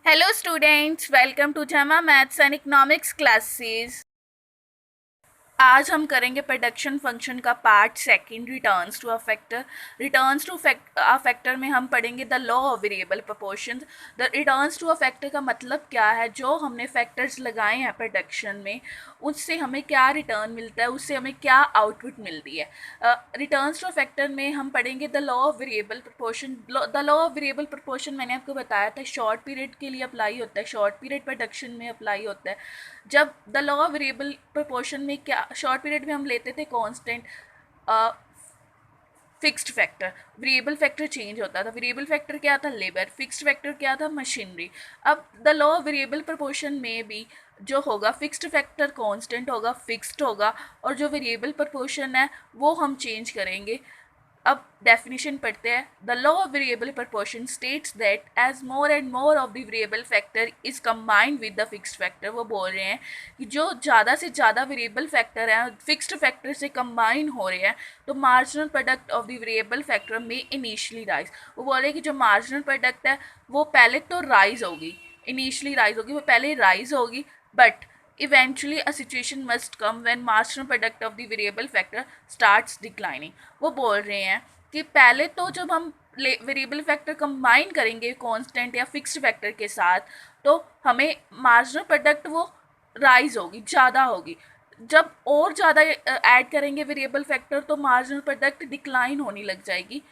Hello students, welcome to Jama Maths and Economics classes. आज हम करेंगे प्रोडक्शन फंक्शन का part second returns to a factor. Returns to a factor में हम पढ़ेंगे the law of variable proportions. The returns to a factor का मतलब क्या है, जो हमने फैक्टर्स लगाए हैं प्रोडक्शन में उससे हमें क्या रिटर्न मिलता है, उससे हमें क्या आउटपुट मिलती है। रिटर्न्स टू अ फैक्टर में हम पढ़ेंगे the law of variable proportion. The law of variable proportion मैंने आपको बताया था शॉर्ट पीरियड के लिए अप्लाई होता है, शॉर्ट पीरियड प्रोडक्शन में अप्लाई होता है। जब the law of variable proportion में क्या शॉर्ट पीरियड में हम लेते थे constant fixed factor, variable factor change होता था। वेरिएबल फैक्टर क्या था, लेबर। फिक्स्ड फैक्टर क्या था, मशीनरी। अब the law of variable proportion में भी जो होगा फिक्स्ड फैक्टर कांस्टेंट होगा, फिक्स्ड होगा, और जो वेरिएबल प्रोपोर्शन है वो हम चेंज करेंगे। अब डेफिनेशन पढ़ते हैं। The law of variable proportion states that as more and more of the variable factor is combined with the fixed factor. वो बोल रहे हैं कि जो ज़्यादा से ज़्यादा वेरिएबल फैक्टर हैं फिक्स्ड फैक्टर से कंबाइन हो रहे हैं तो marginal product of the variable factor में इनिशियली राइज। वो बोल रहे हैं कि जो मार्जिनल प्रोडक्ट है वो पहले तो राइज होगी, इनिशियली राइज होगी, वो पहले राइज होगी, but eventually a situation must come when marginal product of the variable factor starts declining। वो बोल रहे हैं कि पहले तो जब हम वेरिएबल फैक्टर कंबाइन करेंगे कांस्टेंट या फिक्स्ड फैक्टर के साथ तो हमें मार्जिनल प्रोडक्ट वो राइज होगी, ज़्यादा होगी। जब और ज़्यादा ऐड करेंगे वेरिएबल फैक्टर तो मार्जिनल प्रोडक्ट डिक्लाइन होने लग जाएगी,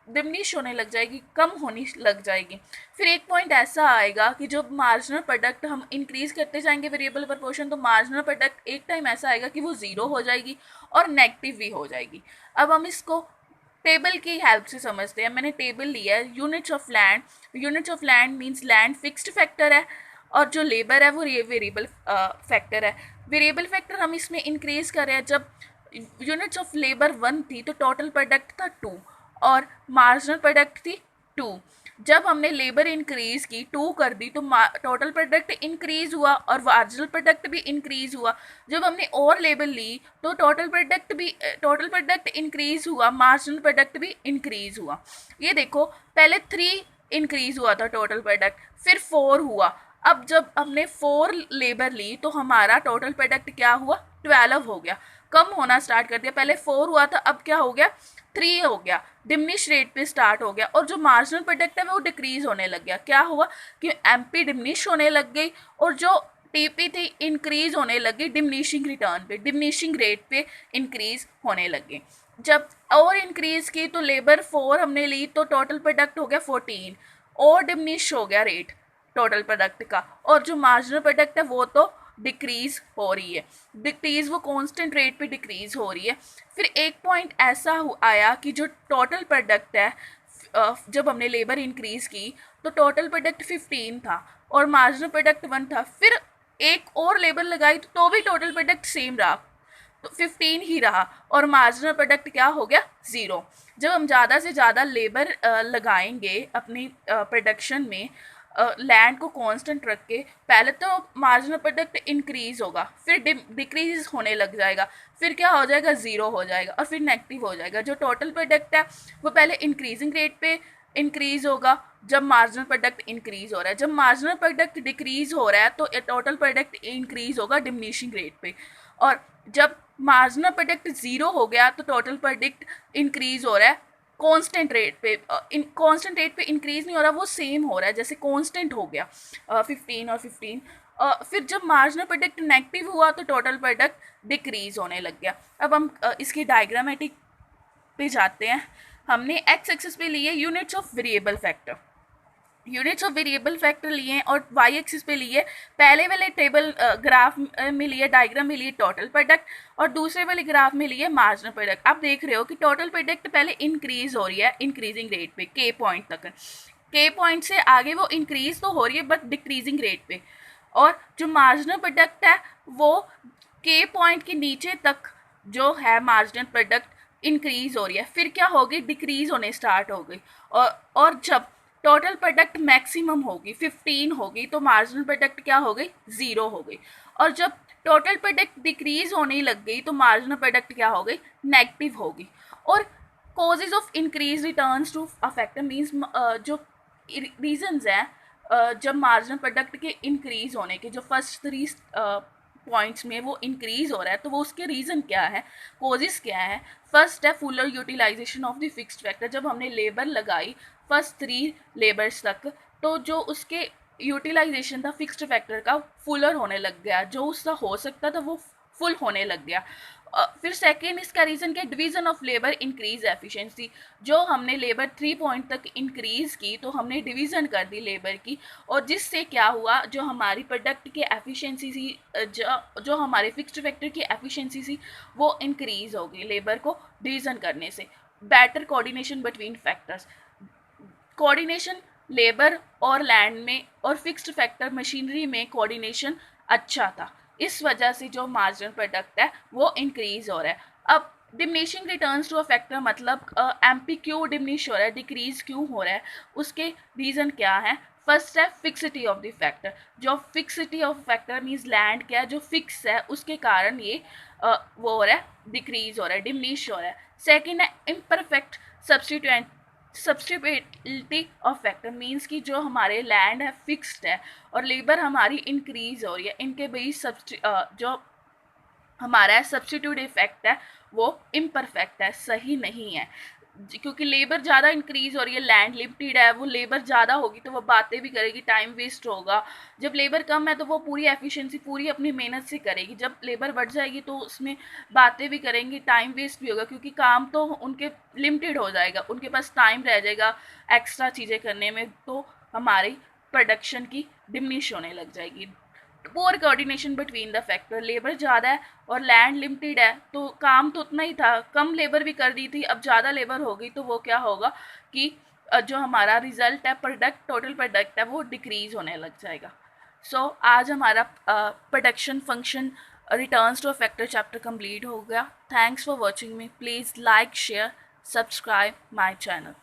डिमिनिश होने लग जाएगी, कम होने लग जाएगी। फिर एक पॉइंट ऐसा आएगा कि जब मार्जिनल प्रोडक्ट हम इंक्रीज़ करते जाएंगे वेरिएबल प्रोपोर्शन तो मार्जिनल प्रोडक्ट एक टाइम ऐसा आएगा कि वो ज़ीरो हो जाएगी और नेगेटिव भी हो जाएगी। अब हम इसको टेबल की हेल्प से समझते हैं। मैंने टेबल लिया है, units of land. Units of land means land fixed factor है और जो लेबर है वो वेरिएबल फैक्टर है। वेरिएबल फैक्टर हम इसमें इंक्रीज़ कर रहे हैं। जब यूनिट्स ऑफ लेबर 1 थी तो टोटल प्रोडक्ट था 2 और मार्जिनल प्रोडक्ट थी 2। जब हमने लेबर इंक्रीज़ की 2 कर दी तो टोटल प्रोडक्ट इंक्रीज़ हुआ और मार्जिनल प्रोडक्ट भी इंक्रीज़ हुआ। जब हमने और लेबर ली तो टोटल प्रोडक्ट इंक्रीज़ हुआ, मार्जिनल प्रोडक्ट भी इंक्रीज़ हुआ। ये देखो, पहले 3 इंक्रीज़ हुआ था टोटल प्रोडक्ट, फिर 4 हुआ। अब जब हमने 4 लेबर ली तो हमारा टोटल प्रोडक्ट क्या हुआ, 12 हो गया, कम होना स्टार्ट कर दिया। पहले 4 हुआ था, अब क्या हो गया, 3 हो गया, डिमिनिश रेट पे स्टार्ट हो गया। और जो मार्जिनल प्रोडक्ट है वो डिक्रीज होने लग गया। क्या हुआ कि एमपी डिमिनिश होने लग गई और जो टीपी थी इंक्रीज होने लगी डिमिनिशिंग रिटर्न पे, डिमिनिशिंग रेट पे इंक्रीज होने लगे। जब और इंक्रीज की तो लेबर 4 हमने ली तो टोटल प्रोडक्ट हो गया 14 और डिमिनिश हो गया रेट टोटल प्रोडक्ट का। और जो मार्जिनल प्रोडक्ट है वो तो डिक्रीज हो रही है, डिक्रीज वो कांस्टेंट रेट पे डिक्रीज हो रही है। फिर एक पॉइंट ऐसा आया कि जो टोटल प्रोडक्ट है जब हमने लेबर इंक्रीज की तो टोटल प्रोडक्ट 15 था और मार्जिनल प्रोडक्ट 1 था। फिर एक और लेबर लगाई तो भी टोटल प्रोडक्ट सेम रहा, तो 15 ही रहा और मार्जिनल प्रोडक्ट क्या हो गया, ज़ीरो। जब हम ज़्यादा से ज़्यादा लेबर लगाएंगे अपनी प्रोडक्शन में लैंड को कांस्टेंट रख के, पहले तो मार्जिनल प्रोडक्ट इंक्रीज होगा, फिर डिक्रीज होने लग जाएगा, फिर क्या हो जाएगा, ज़ीरो हो जाएगा और फिर नेगेटिव हो जाएगा। जो टोटल प्रोडक्ट है वो पहले इंक्रीजिंग रेट पे इंक्रीज होगा जब मार्जिनल प्रोडक्ट इंक्रीज हो रहा है, जब मार्जिनल प्रोडक्ट डिक्रीज हो रहा है तो टोटल प्रोडक्ट इंक्रीज होगा डिमिनिशिंग रेट पे। और जब मार्जिनल प्रोडक्ट ज़ीरो हो गया तो टोटल प्रोडक्ट इंक्रीज हो रहा है कांस्टेंट रेट पे। कांस्टेंट रेट पे इंक्रीज नहीं हो रहा, वो सेम हो रहा है जैसे कांस्टेंट हो गया 15 और 15। फिर जब मार्जिनल प्रोडक्ट नेगेटिव हुआ तो टोटल प्रोडक्ट डिक्रीज होने लग गया। अब हम इसकी डायग्रामेटिक पे जाते हैं। हमने एक्स एक्सिस पे लिए units of variable factor, units of variable factor लिए और वाई एक्सिस पे लिए। पहले वाले टेबल ग्राफ में लिए, डायग्राम में लिए टोटल प्रोडक्ट और दूसरे वाले ग्राफ में लिए मार्जिनल प्रोडक्ट। आप देख रहे हो कि टोटल प्रोडक्ट पहले इंक्रीज हो रही है इंक्रीजिंग रेट पे के पॉइंट तक, के पॉइंट से आगे वो इंक्रीज तो हो रही है बट डिक्रीजिंग रेट पे। और जो मार्जिनल प्रोडक्ट है वो के पॉइंट के नीचे तक जो है मार्जिनल प्रोडक्ट इंक्रीज हो रही है, फिर क्या होगी, डिक्रीज होने स्टार्ट हो गई। और जब टोटल प्रोडक्ट मैक्सिमम होगी 15 होगी तो मार्जिनल प्रोडक्ट क्या हो गई, ज़ीरो हो गई। और जब टोटल प्रोडक्ट डिक्रीज होने लग गई तो मार्जिनल प्रोडक्ट क्या हो गई, नेगेटिव होगी। और causes of increase returns to a factor means जो रीजंस हैं जब मार्जिनल प्रोडक्ट के इंक्रीज होने के जो फर्स्ट 3 पॉइंट्स में वो इंक्रीज हो रहा है, तो वो उसके रीज़न क्या है, कोजेस क्या है। फर्स्ट है fuller utilization of the fixed factor. जब हमने लेबर लगाई फर्स्ट 3 लेबर्स तक, तो जो उसके यूटिलाइजेशन था फिक्स्ड फैक्टर का फुलर होने लग गया, जो उसका हो सकता था वो फुल होने लग गया। फिर सेकेंड इसका रीज़न क्या, division of labour increase efficiency. जो हमने लेबर 3 पॉइंट तक इंक्रीज़ की, तो हमने डिवीज़न कर दी लेबर की, और जिससे क्या हुआ, जो हमारी प्रोडक्ट की एफिशिएंसी थी, जो हमारे फिक्स्ड फैक्टर की एफिशिएंसी थी, वो इंक्रीज़ हो गई लेबर को डिवीज़न करने से। Better coordination between factors, coordination labour और लैंड में और फिक्स्ड फैक्टर मशीनरी में कोऑर्डिनेशन अच्छा था, इस वजह से जो मार्जिनल प्रोडक्ट है वो इंक्रीज हो रहा है। अब diminishing returns to a factor मतलब एमपी क्यों डिमिनिश हो रहा है, डिक्रीज क्यों हो रहा है, उसके रीज़न क्या है। फर्स्ट है फिक्सिटी ऑफ द फैक्टर। जो fixity of factor means land क्या है, जो फिक्स है उसके कारण ये वो हो रहा है, डिक्रीज हो रहा है, डिमिनिश हो रहा है। सेकेंड है imperfect substitutability of factor means कि जो हमारे लैंड है फिक्स्ड है और लेबर हमारी इंक्रीज हो रही है, इनके बीच जो हमारा सब्स्टिट्यूट इफेक्ट है वो इम्परफेक्ट है, सही नहीं है। क्योंकि लेबर ज़्यादा इंक्रीज हो रही है, लैंड लिमिटेड है, वो लेबर ज़्यादा होगी तो वो बातें भी करेगी, टाइम वेस्ट होगा। जब लेबर कम है तो वो पूरी एफिशिएंसी पूरी अपनी मेहनत से करेगी। जब लेबर बढ़ जाएगी तो उसमें बातें भी करेंगी, टाइम वेस्ट भी होगा, क्योंकि काम तो उनके लिमिटेड हो जाएगा, उनके पास टाइम रह जाएगा एक्स्ट्रा चीज़ें करने में, तो हमारी प्रोडक्शन की डिमिनिश होने लग जाएगी। Poor coordination between the factor, labour ज़्यादा है और लैंड लिमिटेड है, तो काम तो उतना ही था, कम लेबर भी कर दी थी, अब ज़्यादा लेबर हो गई तो वो क्या होगा कि जो हमारा रिजल्ट है, प्रोडक्ट टोटल प्रोडक्ट है वो डिक्रीज होने लग जाएगा। सो आज हमारा production function returns to a factor chapter complete हो गया। Thanks for watching me, please like share subscribe my channel.